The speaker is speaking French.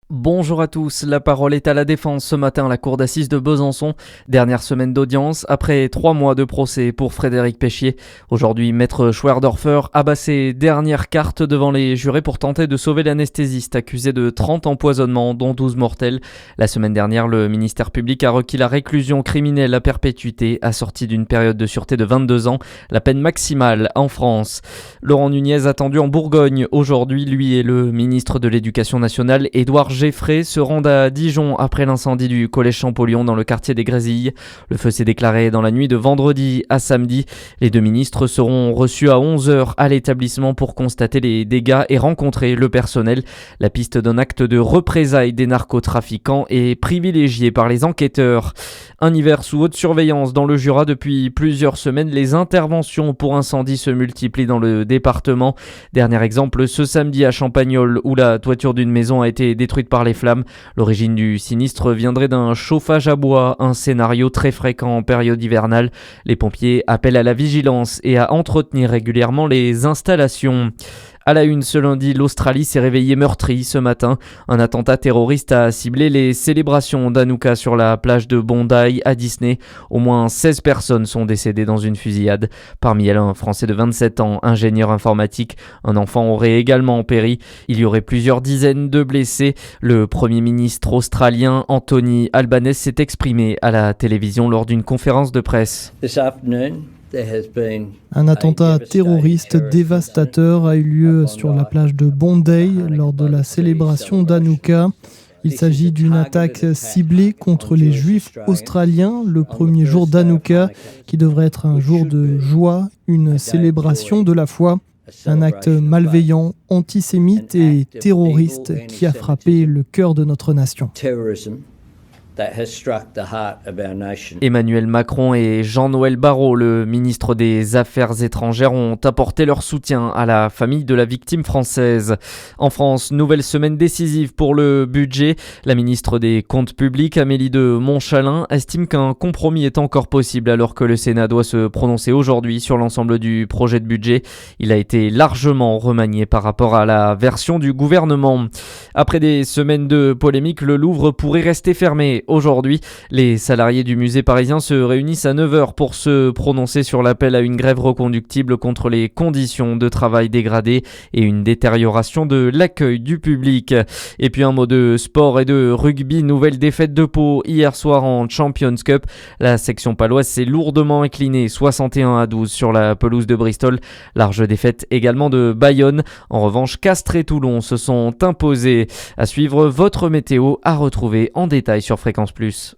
Bonjour à tous, la parole est à la Défense ce matin à la cour d'assises de Besançon. Dernière semaine d'audience après 3 mois de procès pour Frédéric Péchier. Aujourd'hui, maître Schwerdorfer abat ses dernières cartes devant les jurés pour tenter de sauver l'anesthésiste accusé de 30 empoisonnements dont 12 mortels. La semaine dernière, le ministère public a requis la réclusion criminelle à perpétuité assortie d'une période de sûreté de 22 ans, la peine maximale en France. Laurent Nunez attendu en Bourgogne aujourd'hui, lui et le ministre de l'Éducation nationale, Édouard Geffray, se rendent à Dijon après l'incendie du collège Champollion dans le quartier des Grésilles. Le feu s'est déclaré dans la nuit de vendredi à samedi. Les deux ministres seront reçus à 11h à l'établissement pour constater les dégâts et rencontrer le personnel. La piste d'un acte de représailles des narcotrafiquants est privilégiée par les enquêteurs. Un hiver sous haute surveillance dans le Jura depuis plusieurs semaines. Les interventions pour incendie se multiplient dans le département. Dernier exemple, ce samedi à Champagnole où la toiture d'une maison a été détruite par les flammes. L'origine du sinistre viendrait d'un chauffage à bois, un scénario très fréquent en période hivernale. Les pompiers appellent à la vigilance et à entretenir régulièrement les installations. À la une ce lundi, l'Australie s'est réveillée meurtrie ce matin. Un attentat terroriste a ciblé les célébrations d'Hanouka sur la plage de Bondi à Disney. Au moins 16 personnes sont décédées dans une fusillade. Parmi elles, un Français de 27 ans, ingénieur informatique. Un enfant aurait également péri. Il y aurait plusieurs dizaines de blessés. Le Premier ministre australien Anthony Albanese s'est exprimé à la télévision lors d'une conférence de presse. Un attentat terroriste dévastateur a eu lieu sur la plage de Bondi lors de la célébration d'Hanouka. Il s'agit d'une attaque ciblée contre les Juifs australiens le premier jour d'Hanouka, qui devrait être un jour de joie, une célébration de la foi. Un acte malveillant, antisémite et terroriste qui a frappé le cœur de notre nation. Emmanuel Macron et Jean-Noël Barrot, le ministre des Affaires étrangères, ont apporté leur soutien à la famille de la victime française. En France, nouvelle semaine décisive pour le budget. La ministre des Comptes publics, Amélie de Montchalin, estime qu'un compromis est encore possible alors que le Sénat doit se prononcer aujourd'hui sur l'ensemble du projet de budget. Il a été largement remanié par rapport à la version du gouvernement. Après des semaines de polémique, le Louvre pourrait rester fermé. Aujourd'hui, les salariés du musée parisien se réunissent à 9h pour se prononcer sur l'appel à une grève reconductible contre les conditions de travail dégradées et une détérioration de l'accueil du public. Et puis un mot de sport et de rugby, nouvelle défaite de Pau hier soir en Champions Cup. La section paloise s'est lourdement inclinée 61-12 sur la pelouse de Bristol. Large défaite également de Bayonne. En revanche, Castres et Toulon se sont imposés. À suivre votre météo à retrouver en détail sur Fréquence Plus.